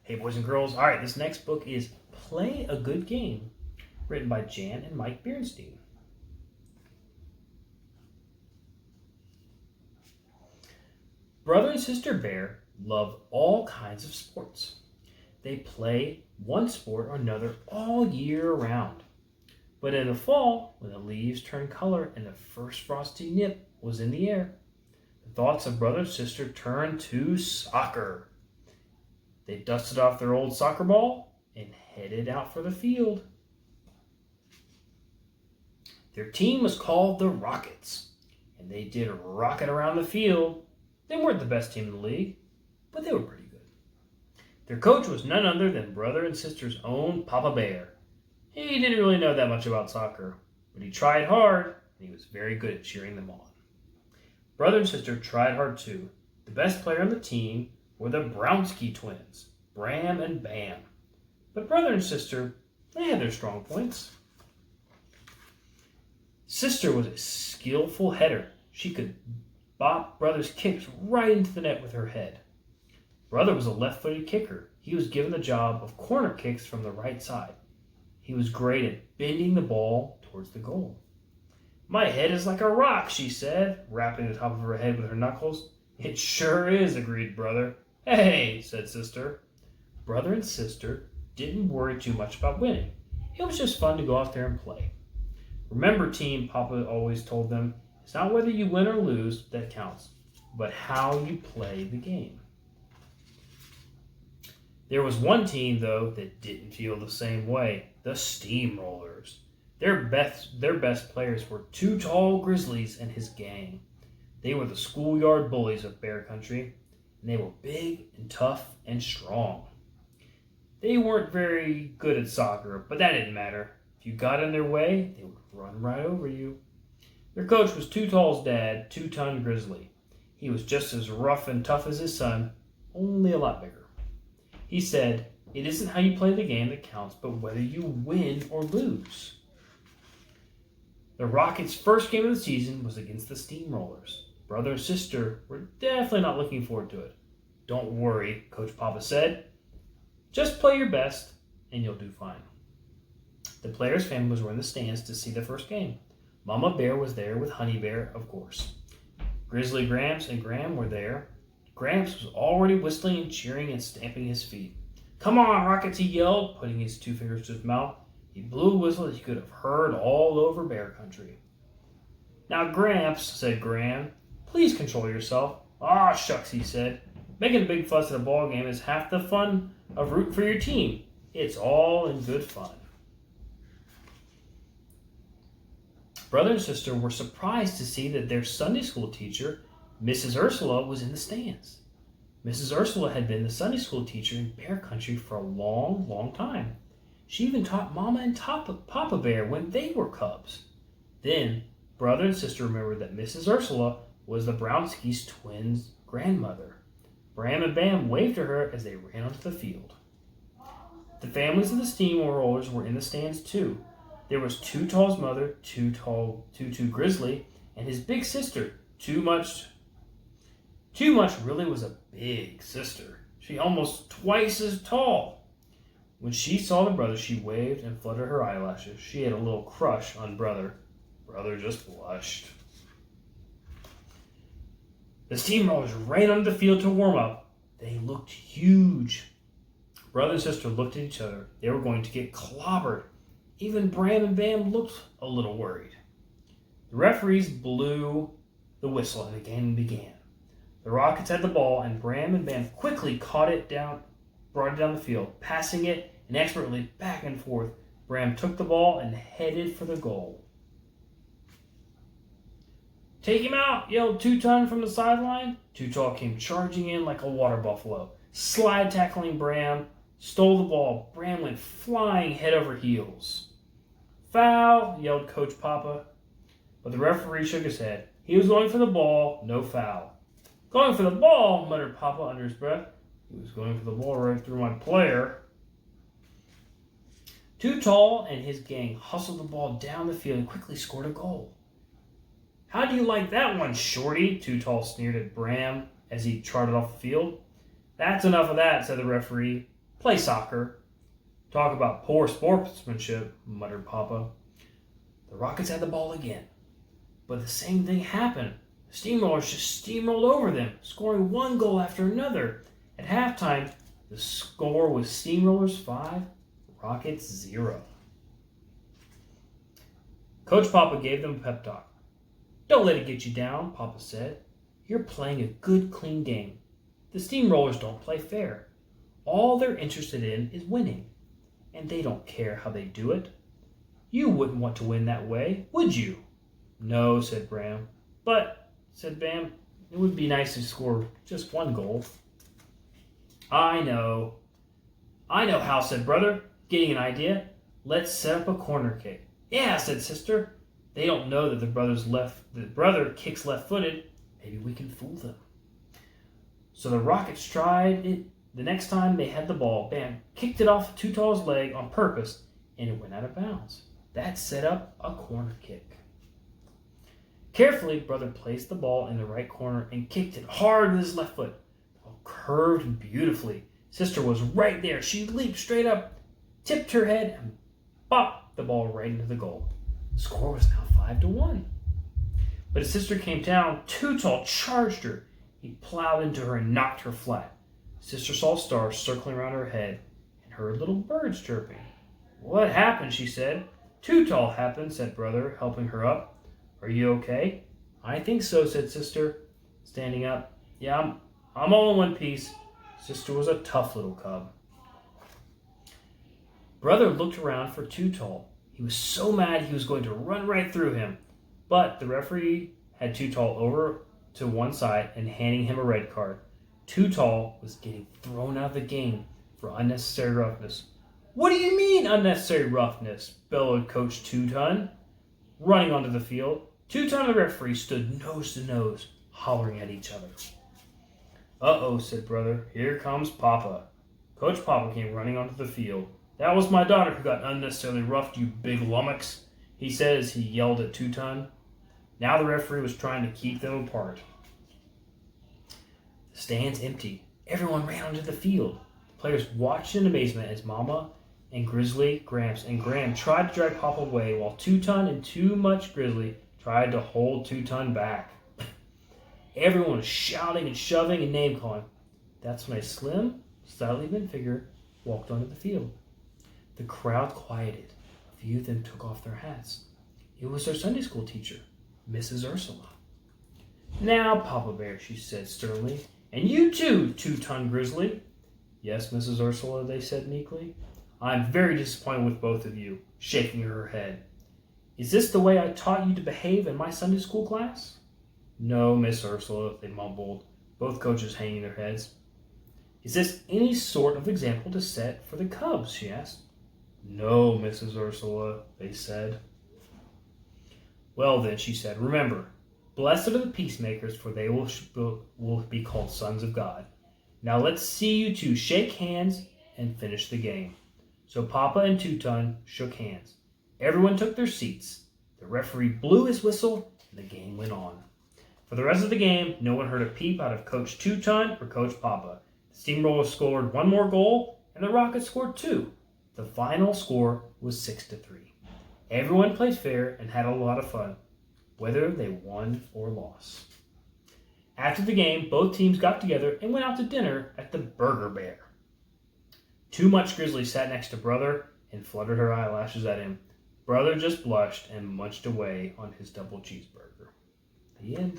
Hey, boys and girls. All right, this next book is Play a Good Game, written by Jan and Mike Berenstain. Brother and sister bear love all kinds of sports. They play one sport or another all year round. But in the fall, when the leaves turn color and the first frosty nip was in the air, the thoughts of brother and sister turned to soccer. They dusted off their old soccer ball and headed out for the field. Their team was called the Rockets, and they did rocket around the field. They weren't the best team in the league, but they were pretty good. Their coach was none other than brother and sister's own Papa Bear. He didn't really know that much about soccer, but he tried hard, and he was very good at cheering them on. Brother and sister tried hard too. The best player on the team were the Berenstain twins, Bram and Bam. But brother and sister, they had their strong points. Sister was a skillful header. She could bop brother's kicks right into the net with her head. Brother was a left-footed kicker. He was given the job of corner kicks from the right side. He was great at bending the ball towards the goal. "My head is like a rock," she said, rapping the top of her head with her knuckles. "It sure is," agreed brother. "Hey," said sister. Brother and sister didn't worry too much about winning. It was just fun to go out there and play. "Remember, team," Papa always told them, "it's not whether you win or lose that counts, but how you play the game." There was one team, though, that didn't feel the same way, the Steamrollers. Their best players were Too Tall Grizzlies and his gang. They were the schoolyard bullies of Bear Country, and they were big and tough and strong. They weren't very good at soccer, but that didn't matter. If you got in their way, they would run right over you. Their coach was Too Tall's dad, 2-Ton Grizzly. He was just as rough and tough as his son, only a lot bigger. He said, "It isn't how you play the game that counts, but whether you win or lose." The Rockets' first game of the season was against the Steamrollers. Brother and sister were definitely not looking forward to it. "Don't worry," Coach Papa said. "Just play your best, and you'll do fine." The players' families were in the stands to see the first game. Mama Bear was there with Honey Bear, of course. Grizzly Gramps and Gram were there. Gramps was already whistling and cheering and stamping his feet. "Come on, Rockets," he yelled, putting his 2 fingers to his mouth. He blew a whistle that he could have heard all over Bear Country. "Now, Gramps," said Gram, "please control yourself." "Aw, shucks," he said. "Making a big fuss at a ball game is half the fun of rooting for your team. It's all in good fun." Brother and sister were surprised to see that their Sunday school teacher, Mrs. Ursula, was in the stands. Mrs. Ursula had been the Sunday school teacher in Bear Country for a long, long time. She even taught Mama and Papa Bear when they were cubs. Then, brother and sister remembered that Mrs. Ursula was the Berenstain twins' grandmother. Bram and Bam waved to her as they ran onto the field. The families of the Steamrollers were in the stands too. There was Too Tall's mother, Too Grizzly, and his big sister, Too Much. Too Much really was a big sister. She almost twice as tall. When she saw the brother, she waved and fluttered her eyelashes. She had a little crush on brother. Brother just blushed. The Steamrollers ran onto the field to warm up. They looked huge. Brother and sister looked at each other. They were going to get clobbered. Even Bram and Bam looked a little worried. The referees blew the whistle and the game began. The Rockets had the ball, and Bram and Bam quickly brought it down the field, passing it inexpertly back and forth. Bram took the ball and headed for the goal. "Take him out," yelled 2-Ton from the sideline. Too Tall came charging in like a water buffalo, slide tackling Bram, stole the ball. Bram went flying head over heels. "Foul," yelled Coach Papa. But the referee shook his head. He was going for the ball, no foul. "Going for the ball," muttered Papa under his breath. "He was going for the ball right through my player." Too Tall and his gang hustled the ball down the field and quickly scored a goal. "How do you like that one, Shorty?" Too Tall sneered at Bram as he trotted off the field. "That's enough of that," said the referee. Play soccer. Talk about poor sportsmanship, muttered Papa. The Rockets had the ball again. But the same thing happened. The Steamrollers just steamrolled over them, scoring one goal after another. At halftime, the score was Steamrollers 5, Rockets 0. Coach Papa gave them a pep talk. Don't let it get you down, Papa said. You're playing a good, clean game. The Steamrollers don't play fair. All they're interested in is winning, and they don't care how they do it. You wouldn't want to win that way, would you? No, said Bram. But, said Bam, it would be nice to score just one goal. I know how, said Brother, getting an idea. Let's set up a corner kick. Yeah, said Sister. They don't know that the brother kicks left-footed. Maybe we can fool them. So the Rockets tried it. The next time they had the ball, Bam kicked it off Too Tall's leg on purpose, and it went out of bounds. That set up a corner kick. Carefully, Brother placed the ball in the right corner and kicked it hard with his left foot. The ball curved beautifully. Sister was right there. She leaped straight up, tipped her head, and popped the ball right into the goal. The score was now 5-1. But as Sister came down, Too Tall charged her. He plowed into her and knocked her flat. Sister saw stars circling around her head and heard little birds chirping. What happened? She said. Too Tall happened, said Brother, helping her up. Are you okay? I think so, said Sister, standing up. Yeah, I'm all in one piece. Sister was a tough little cub. Brother looked around for Too Tall. He was so mad he was going to run right through him. But the referee had Too Tall over to one side and handing him a red card. Too Tall was getting thrown out of the game for unnecessary roughness. What do you mean, unnecessary roughness? Bellowed Coach Two-Ton. Running onto the field, Two-Ton and the referee stood nose to nose, hollering at each other. Uh-oh, said Brother. Here comes Papa. Coach Papa came running onto the field. That was my daughter who got unnecessarily roughed, you big lummox, he said as he yelled at Two-Ton. Now the referee was trying to keep them apart. The stands emptied. Everyone ran onto the field. The players watched in amazement as Mama and Grizzly, Gramps, and Graham tried to drag Papa away while Two-Ton and Too Much Grizzly tried to hold Two-Ton back. Everyone was shouting and shoving and name-calling. That's when a slim, slightly bent figure walked onto the field. The crowd quieted. A few of them took off their hats. It was their Sunday school teacher, Mrs. Ursula. Now, Papa Bear, she said sternly, and you too, Two-Ton Grizzly. Yes, Mrs. Ursula, they said meekly. I'm very disappointed with both of you, shaking her head. Is this the way I taught you to behave in my Sunday school class? No, Miss Ursula, they mumbled, both coaches hanging their heads. Is this any sort of example to set for the Cubs, she asked. No, Mrs. Ursula, they said. Well then, she said, remember, blessed are the peacemakers, for they will be called sons of God. Now let's see you two shake hands and finish the game. So Papa and Two-Ton shook hands. Everyone took their seats. The referee blew his whistle, and the game went on. For the rest of the game, no one heard a peep out of Coach Two-Ton or Coach Papa. The Steamrollers scored one more goal, and the Rockets scored 2. The final score was 6-3. Everyone played fair and had a lot of fun, whether they won or lost. After the game, both teams got together and went out to dinner at the Burger Bear. Too Much Grizzly sat next to Brother and fluttered her eyelashes at him. Brother just blushed and munched away on his double cheeseburger. The end.